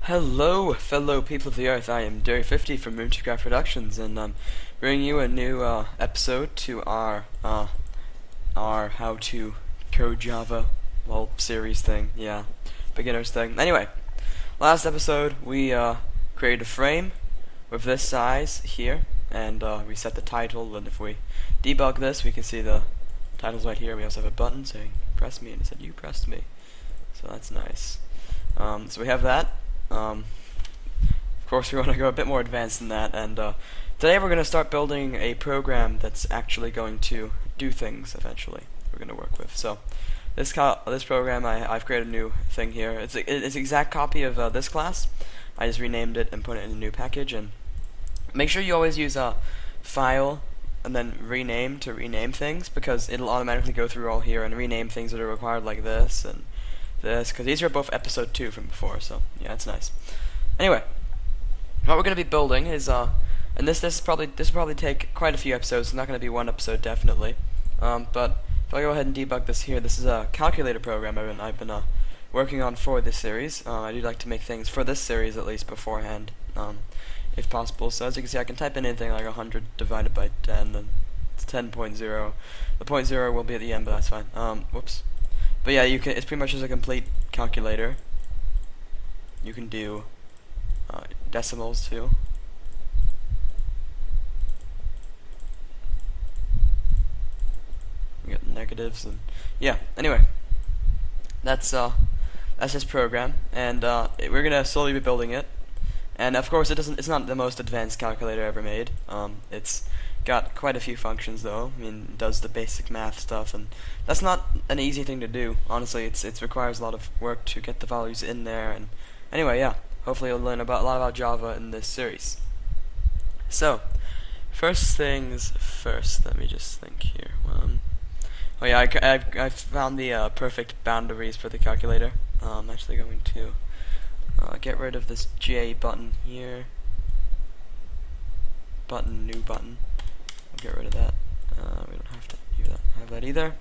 Hello, fellow people of the Earth. I am Derry50 from E03 Productions, and I'm bringing you a new episode to our How to Code Java series thing. Yeah, beginners thing. Anyway, last episode we created a frame with this size here, and we set the title. And if we debug this, we can see the title's right here. We also have a button saying "Press me," and it said "You pressed me," so that's nice. So we have that. Of course, we want to go a bit more advanced than that, and today we're going to start building a program that's actually going to do things eventually. We're going to work with. So this program, I've created a new thing here. It's an exact copy of this class. I just renamed it and put it in a new package. And make sure you always use a file and then rename to rename things, because it'll automatically go through all here and rename things that are required, like this and this, because these are both episode 2 from before, so yeah, it's nice. Anyway, what we're going to be building is and this will probably take quite a few episodes. It's not going to be one episode definitely, but if I go ahead and debug this here, this is a calculator program I've been working on for this series. I do like to make things for this series at least beforehand, if possible. So as you can see, I can type in anything like 100 divided by 10, and it's 10.0. The 0.0 will be at the end, but that's fine. Whoops. But yeah, you can. It's pretty much just a complete calculator. You can do decimals too. We got negatives and yeah. Anyway, that's this program, and we're gonna slowly be building it. And of course, it's not the most advanced calculator ever made. It's got quite a few functions though. I mean, it does the basic math stuff, and that's not an easy thing to do. Honestly, it requires a lot of work to get the values in there. And anyway, yeah, hopefully you'll learn a lot about Java in this series. So, first things first. Let me just think here. Oh yeah, I found the perfect boundaries for the calculator. I'm actually going to get rid of this J button here. New button. Get rid of that. We don't have to have that either.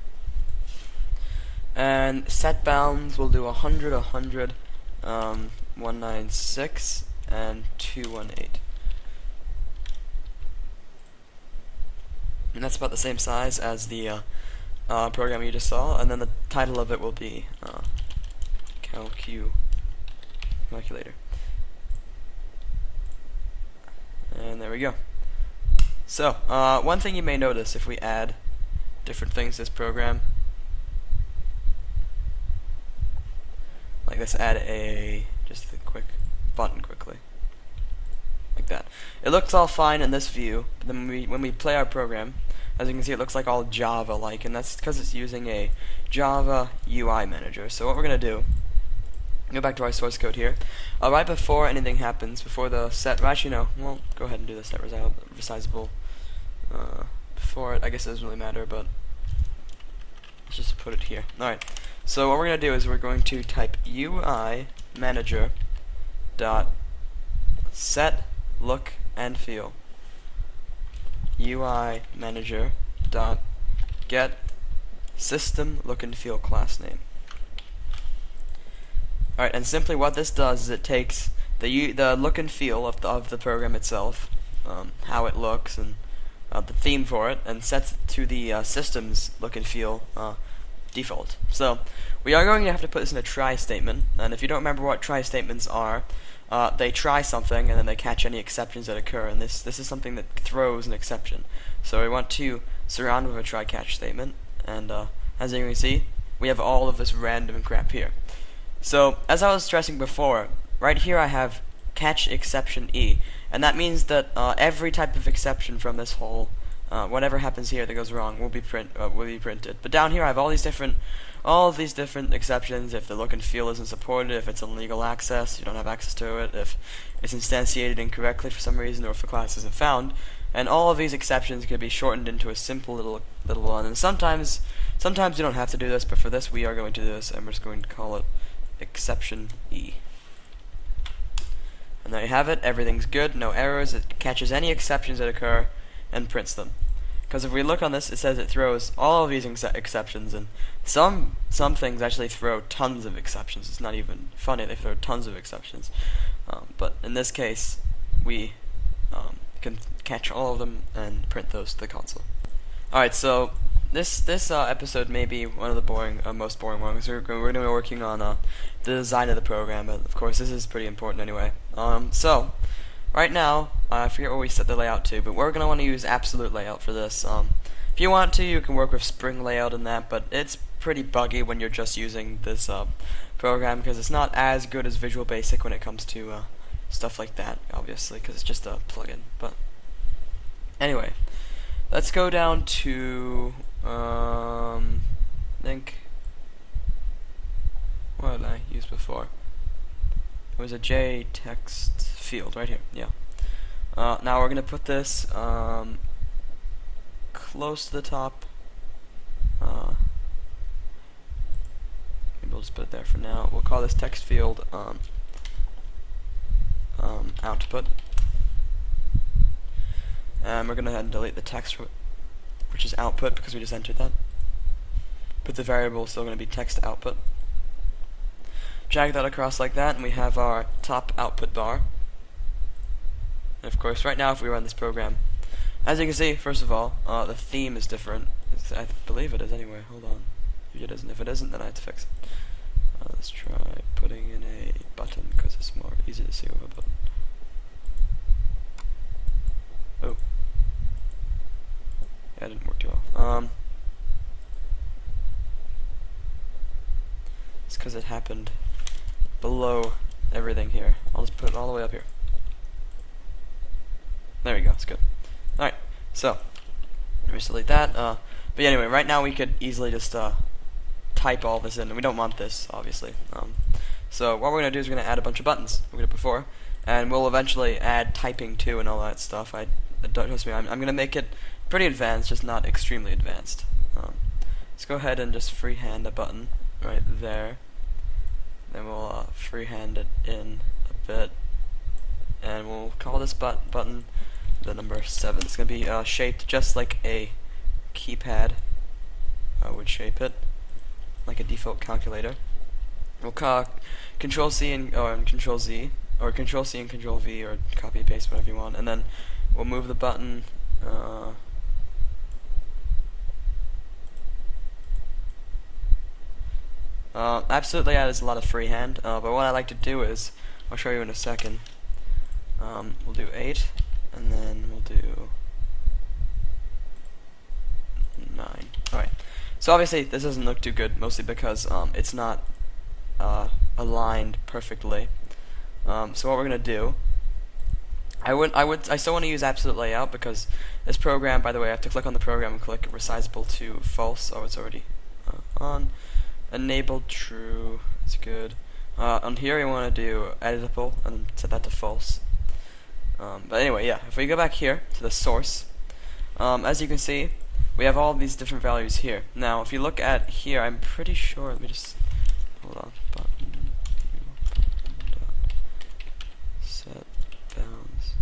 And set bounds, we'll do 100, 100, 196, and 218. And that's about the same size as the program you just saw. And then the title of it will be calculator. And there we go. So, one thing you may notice if we add different things to this program, like let's add just a quick button quickly, like that. It looks all fine in this view, but then when we play our program, as you can see, it looks like all Java-like, and that's because it's using a Java UI manager. So what we're going to do, go back to our source code here. Right before anything happens, before the set, actually no, we'll go ahead and do the set resizable before it. I guess it doesn't really matter, but let's just put it here. Alright, so what we're going to do is we're going to type UI manager dot set look and feel. UI manager dot get system look and feel class name. Alright, and simply what this does is it takes the look and feel of the program itself, how it looks, and the theme for it, and sets it to the system's look and feel default. So we are going to have to put this in a try statement, and if you don't remember what try statements are, they try something and then they catch any exceptions that occur, and this is something that throws an exception. So we want to surround with a try catch statement, and as you can see, we have all of this random crap here. So, as I was stressing before, right here I have catch exception E, and that means that every type of exception from this whole, whatever happens here that goes wrong, will be printed. But down here I have all of these different exceptions. If the look and feel isn't supported, if it's illegal access, you don't have access to it, if it's instantiated incorrectly for some reason, or if the class isn't found, and all of these exceptions can be shortened into a simple little one. And sometimes you don't have to do this, but for this we are going to do this, and we're just going to call it exception E. And there you have it. Everything's good, no errors. It catches any exceptions that occur and prints them. Because if we look on this, it says it throws all of these exceptions, and some things actually throw tons of exceptions. It's not even funny, they throw tons of exceptions. But in this case, we can catch all of them and print those to the console. Alright, so this episode may be one of the most boring ones. We're going to be working on the design of the program, but of course this is pretty important anyway. So right now, I forget what we set the layout to, but we're going to want to use absolute layout for this. If you want to, you can work with spring layout and that, but it's pretty buggy when you're just using this program because it's not as good as Visual Basic when it comes to stuff like that, obviously, because it's just a plugin. But anyway, let's go down to I think, what did I use before? It was a J text field right here. Yeah. Now we're gonna put this close to the top. Maybe we'll just put it there for now. We'll call this text field output, and we're gonna go ahead and delete the text, which is output, because we just entered that. But the variable is still gonna be text output. Drag that across like that, and we have our top output bar. And of course, right now, if we run this program, as you can see, first of all, the theme is different. I believe it is anyway. Hold on. If it isn't, then I have to fix it. Let's try putting in a button because it's more easy to see with a button. Oh. Yeah, it didn't work too well. It's because it happened below everything here. I'll just put it all the way up here. There we go, it's good. Alright, so let me just delete that. But yeah, anyway, right now we could easily just type all this in, and we don't want this, obviously. So what we're going to do is we're going to add a bunch of buttons, we did before, and we'll eventually add typing too and all that stuff. Don't trust me, I'm going to make it pretty advanced, just not extremely advanced. Let's go ahead and just freehand a button right there. Then we'll freehand it in a bit, and we'll call this button the number 7. It's going to be shaped just like a keypad would shape it, like a default calculator. We'll call Control C and Control Z, or Control C and Control V, or copy and paste, whatever you want, and then we'll move the button. Absolutely, there's a lot of freehand, but what I like to do is, I'll show you in a second. We'll do 8, and then we'll do 9. Alright, so obviously this doesn't look too good, mostly because it's not aligned perfectly. So what we're gonna do, I still want to use absolute layout because this program, by the way, I have to click on the program and click resizable to false. Oh, it's already on. Enabled true. It's good. On here you want to do editable and set that to false. But anyway, yeah. If we go back here to the source, as you can see, we have all these different values here. Now, if you look at here, I'm pretty sure. Let me just hold on. Button, set bounds.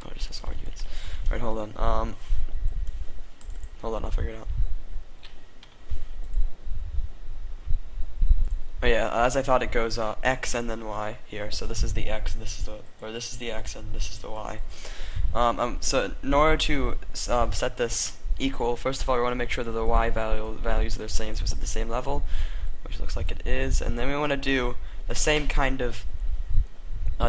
Oh, it just has arguments. All right, hold on. Hold on, I'll figure it out. Oh yeah, as I thought, it goes X and then Y here. So this is the X, and this is the X, and this is the Y. So in order to set this equal, first of all, we want to make sure that the Y values are the same, so it's at the same level, which looks like it is. And then we want to do the same kind of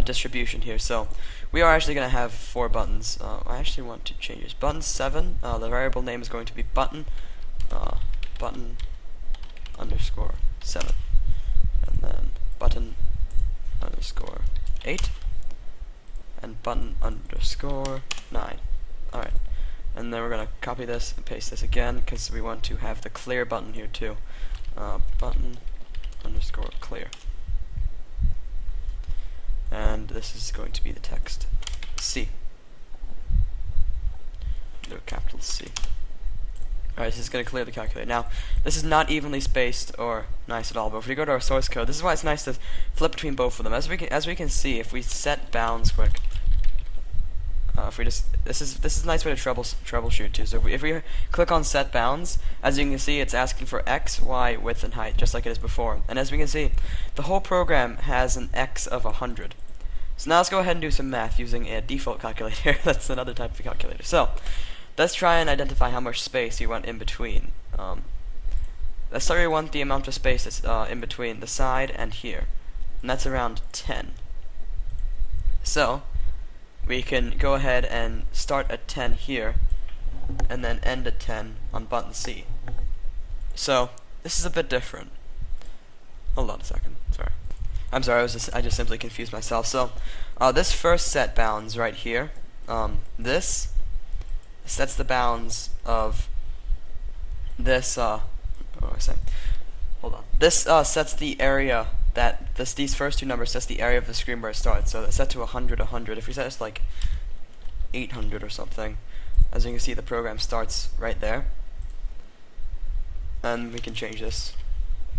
distribution here. So we are actually going to have 4 buttons. I actually want to change this. Button 7. The variable name is going to be button underscore 7. And then button underscore 8 and button underscore 9. Alright, and then we're gonna copy this and paste this again because we want to have the clear button here too. Button underscore clear, and this is going to be the text C. Do a capital C. Alright, this is going to clear the calculator. Now, this is not evenly spaced or nice at all, but if we go to our source code, this is why it's nice to flip between both of them. As we can see, if we set bounds quick, if we just this is a nice way to troubleshoot too. So if we click on set bounds, as you can see, it's asking for x, y, width, and height, just like it is before. And as we can see, the whole program has an x of 100. So now let's go ahead and do some math using a default calculator. That's another type of calculator. So let's try and identify how much space you want in between. Let's say we want the amount of space that's in between the side and here, and that's around 10. So we can go ahead and start at 10 here, and then end at 10 on button C. So this is a bit different. Hold on a second. Sorry. I'm sorry. I just simply confused myself. So this first set bounds right here. This sets the bounds of this. What do I say? Hold on. This sets the area that these first two numbers sets the area of the screen where it starts. So that's set to 100, 100. If we set it to like 800 or something, as you can see, the program starts right there, and we can change this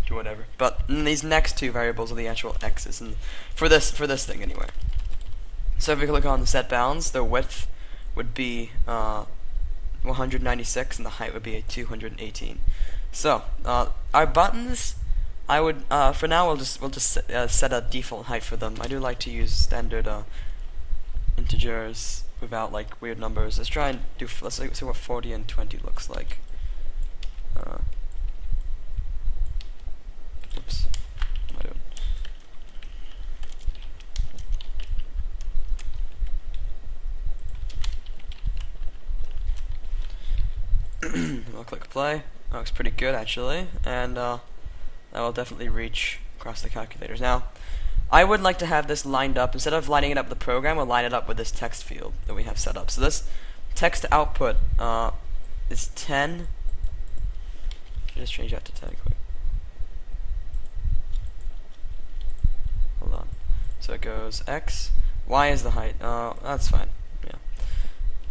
to whatever. But these next two variables are the actual x's, and for this thing anyway. So if we click on the set bounds, the width would be 196, and the height would be 218. So our buttons, I would for now we'll just set a default height for them. I do like to use standard integers without like weird numbers. Let's try and do. Let's see what 40 and 20 looks like. Oops. What am I doing? I'll click play. That looks pretty good actually, and that will definitely reach across the calculators. Now, I would like to have this lined up. Instead of lining it up with the program, we'll line it up with this text field that we have set up. So this text output is 10. Should just change that to 10 quick. Hold on. So it goes x, y is the height. That's fine. Yeah,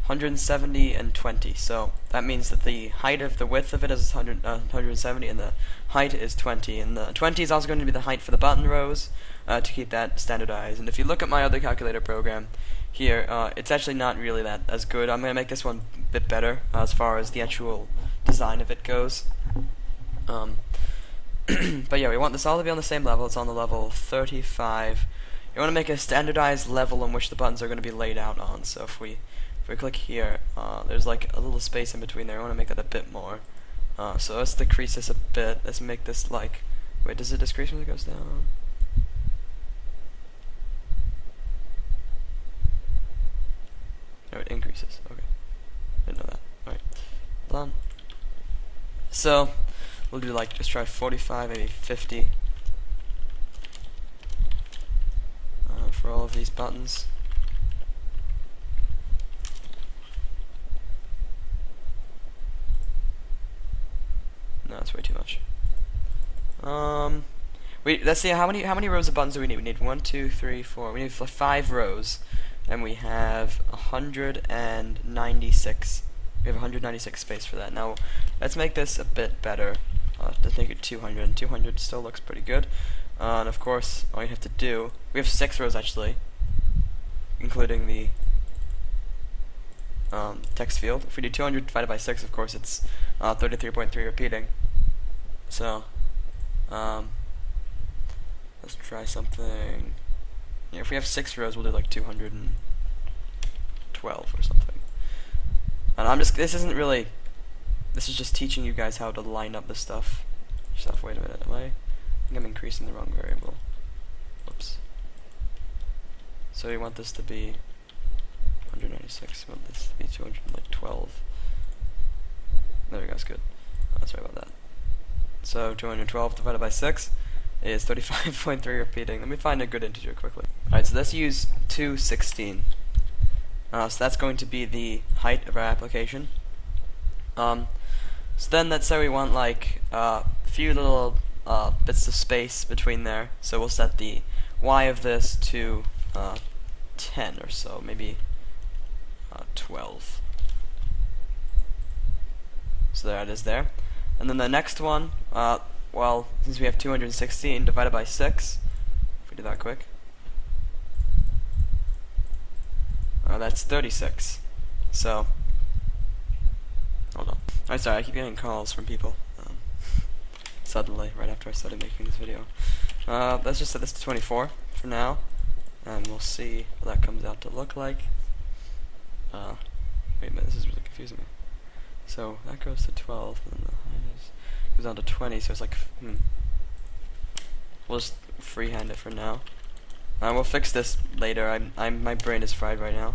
170 and 20. So that means that the height of the width of it is 170, and the height is 20. And the 20 is also going to be the height for the button rows to keep that standardized. And if you look at my other calculator program here, it's actually not really that as good. I'm going to make this one a bit better as far as the actual design of it goes. But yeah, we want this all to be on the same level. It's on the level 35. You want to make a standardized level in which the buttons are going to be laid out on. So if we click here, there's like a little space in between there. I want to make that a bit more. So let's decrease this a bit. Let's make this like, wait, does it decrease when it goes down? No, it increases. Okay, didn't know that. All right, done. So we'll do like, just try 45, maybe 50 for all of these buttons. No, that's way too much. Let's see how many rows of buttons do we need? We need 1, 2, 3, 4. We need 5 rows, and we have 196. We have 196 space for that. Now, let's make this a bit better. Let's make it 200. And 200 still looks pretty good. And of course, all you have to do, we have 6 rows actually, including the text field. If we do 200 divided by 6, of course, it's 33.3 repeating. So, let's try something. Yeah, if we have 6 rows, we'll do like 212 or something. And this isn't really, this is just teaching you guys how to line up the stuff. Wait a minute, I think I'm increasing the wrong variable. Whoops. So we want this to be 196, we want this to be 212. There we go, that's good. Sorry about that. So 212 divided by 6 is 35.3 repeating. Let me find a good integer quickly. Alright, so let's use 216. So that's going to be the height of our application. So then let's say we want like a few little bits of space between there. So we'll set the y of this to 10 or so, maybe 12. So there it is there. And then the next one, well, since we have 216 divided by 6, if we do that quick, that's 36. So, hold on. I'm sorry, I keep getting calls from people suddenly, right after I started making this video. Let's just set this to 24 for now, and we'll see what that comes out to look like. Wait a minute, this is really confusing me. So, that goes to 12, and then the height goes down to 20, so it's like, we'll just freehand it for now. We'll fix this later. My brain is fried right now.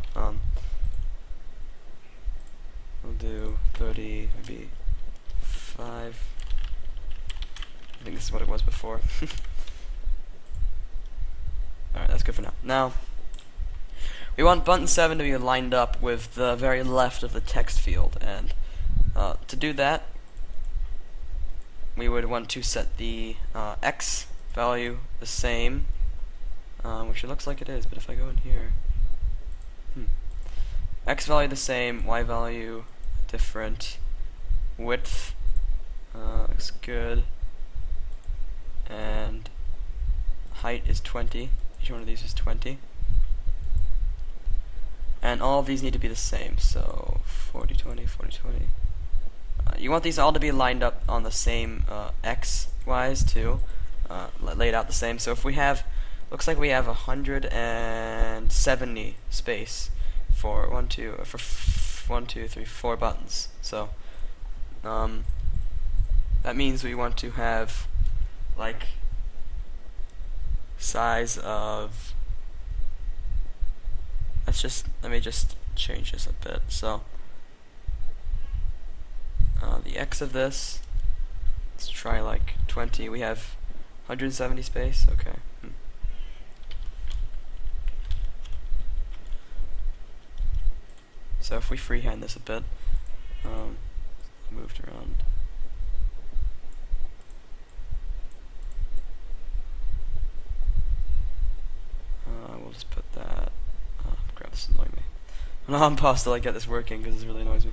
We'll do 30, maybe 5. I think this is what it was before. Alright, that's good for now. Now, we want button 7 to be lined up with the very left of the text field, and to do that, we would want to set the X value the same, which it looks like it is, but if I go in here, X value the same, Y value different, width looks good, and height is 20. Each one of these is 20. And all of these need to be the same, so 40, 20, 40, 20. You want these all to be lined up on the same X-wise too, laid out the same. So if we have, looks like we have 170 space for 1, 2, 3, 4 buttons. So that means we want to have like size of, let me just change this a bit. So the X of this, let's try like 20. We have 170 space. Okay. So if we freehand this a bit, moved around. We'll just put that. Oh, crap, this is annoying me. I'm on pause till I get this working because this really annoys me.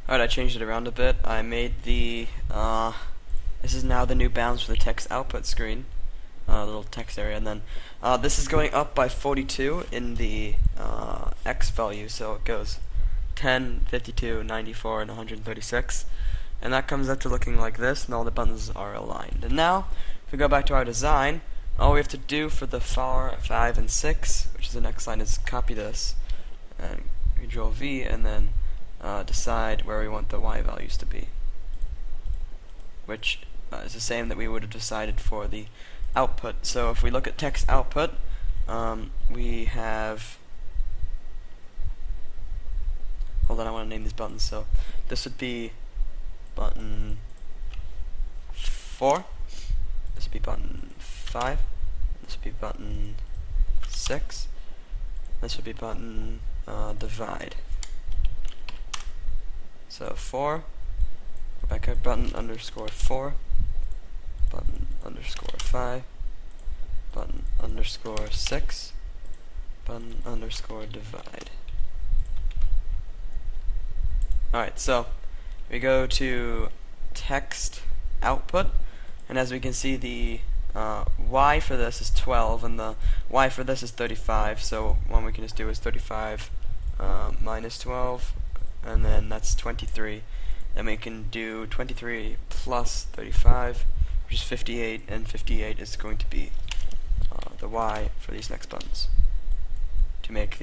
Alright, I changed it around a bit. I made the, this is now the new bounds for the text output screen. Little text area, and then this is going up by 42 in the X value, so it goes 10, 52, 94, and 136. And that comes up to looking like this, and all the buttons are aligned. And now, if we go back to our design, all we have to do for the 4, 5, and 6, which is the next line, is copy this, and Control V, and then decide where we want the Y values to be, which is the same that we would have decided for the output. So if we look at text output, we have, hold on, I want to name these buttons. So this would be button 4, this would be button 5, this would be button 6, this would be button divide. So 4, go back at button underscore 4, button underscore 5, button underscore 6, button underscore divide. Alright, so we go to text output, and as we can see, the Y for this is 12 and the Y for this is 35, so one we can just do is 35 minus 12, and then that's 23. Then we can do 23 plus 35, which is 58, and 58 is going to be the Y for these next buttons to make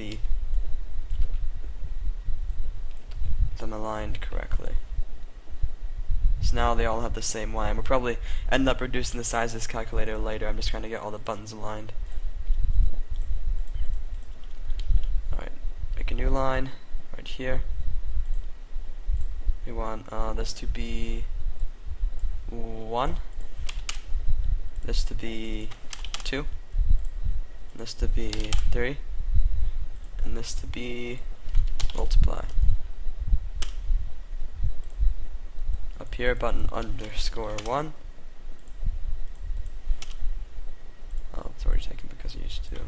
them aligned correctly. So now they all have the same Y, and we'll probably end up reducing the size of this calculator later. I'm just trying to get all the buttons aligned. Alright, make a new line right here. We want this to be 1, this to be 2, this to be 3, and this to be multiply. Up here, button underscore 1. Oh, it's already taken because you used to.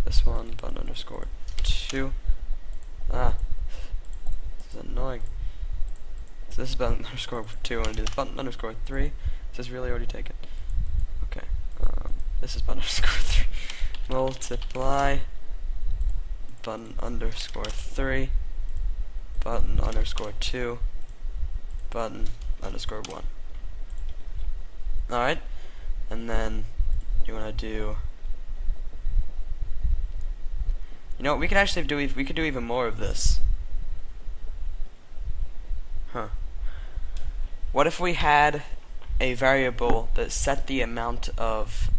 This one, button underscore 2. Ah, this is annoying. So this is button underscore 2. I want to do the button underscore 3. This is really already taken. Okay. This is button underscore 3. Multiply button underscore 3 button underscore 2 button underscore 1. Alright, and then you want to do, you know what, we could actually do, we could do even more of this. What if we had a variable that set the amount of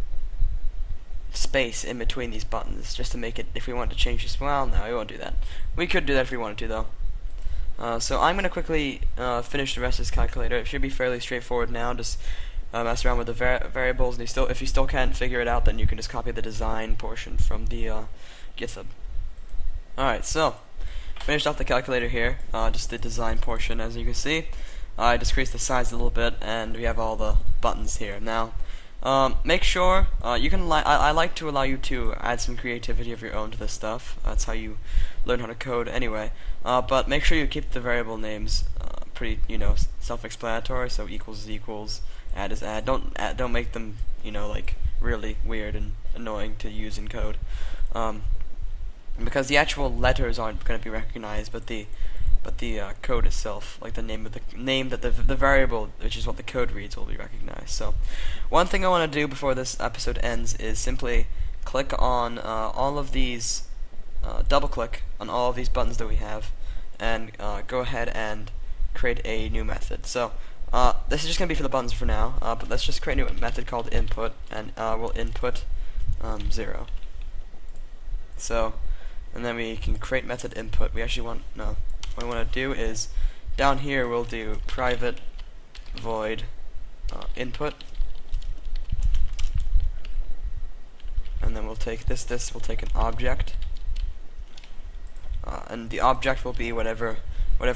space in between these buttons, just to make it, if we wanted to change this, well, no, we won't do that. We could do that if we wanted to, though. So I'm going to quickly finish the rest of this calculator. It should be fairly straightforward now. Just mess around with the variables, and if you still can't figure it out, then you can just copy the design portion from the GitHub. Alright, so finished off the calculator here, just the design portion. As you can see, I decreased the size a little bit, and we have all the buttons here. Now, make sure you can. I like to allow you to add some creativity of your own to this stuff. That's how you learn how to code, anyway. But make sure you keep the variable names pretty, self-explanatory. So equals is equals, add is add. Don't make them, like really weird and annoying to use in code, because the actual letters aren't going to be recognized, but the code itself, like the name that the variable, which is what the code reads, will be recognized. So one thing I want to do before this episode ends is simply click on all of these, double click on all of these buttons that we have, and go ahead and create a new method. So this is just going to be for the buttons for now, but let's just create a new method called input, and we'll input 0. So, and then we can create method input. We actually want, no, what we want to do is, down here we'll do private void input, and then we'll take this will take an object, and the object will be whatever's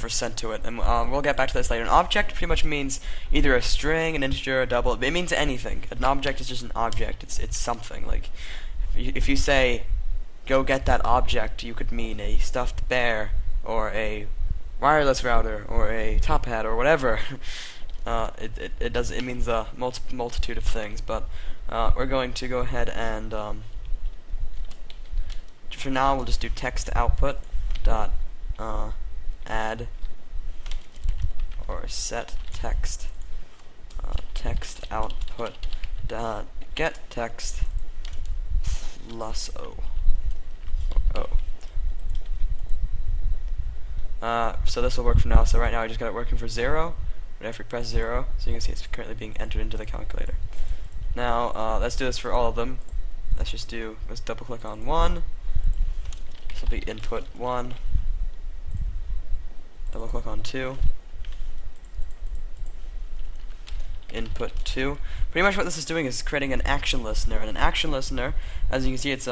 sent to it, and we'll get back to this later. An object pretty much means either a string, an integer, a double. It means anything. An object is just an object. It's something. Like if you say go get that object, you could mean a stuffed bear, or a wireless router, or a top hat, or whatever. It means a multitude of things, but we're going to go ahead and for now we'll just do text output dot add or set text text output dot get text plus O. So this will work for now. So right now I just got it working for 0. But if we press 0, so you can see it's currently being entered into the calculator. Now let's do this for all of them. Let's double click on 1. This will be input 1. Double click on 2. Input 2. Pretty much what this is doing is creating an action listener, and an action listener, as you can see, it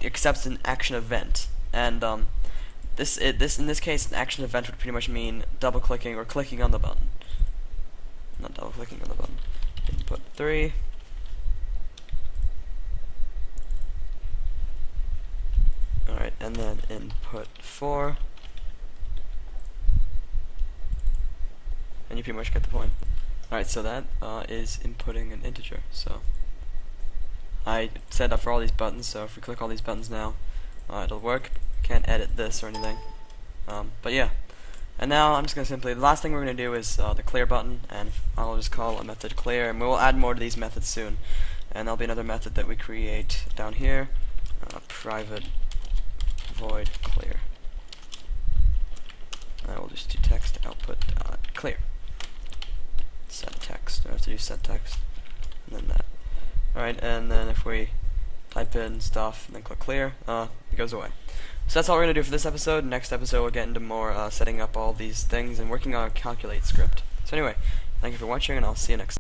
accepts an action event, and in this case, an action event would pretty much mean double clicking or clicking on the button. Not double clicking on the button. Input 3. Alright, and then input 4. And you pretty much get the point. Alright, so that is inputting an integer. So I set up for all these buttons, so if we click all these buttons now, it'll work. Can't edit this or anything. But yeah. And now I'm just going to the last thing we're going to do is the clear button, and I'll just call a method clear, and we'll add more to these methods soon. And there'll be another method that we create down here, private void clear. And we'll just do text output clear. Set text. I have to do set text, and then that. Alright, and then if we type in stuff and then click clear, it goes away. So that's all we're going to do for this episode. Next episode we'll get into more setting up all these things and working on a calculate script. So anyway, thank you for watching, and I'll see you next time.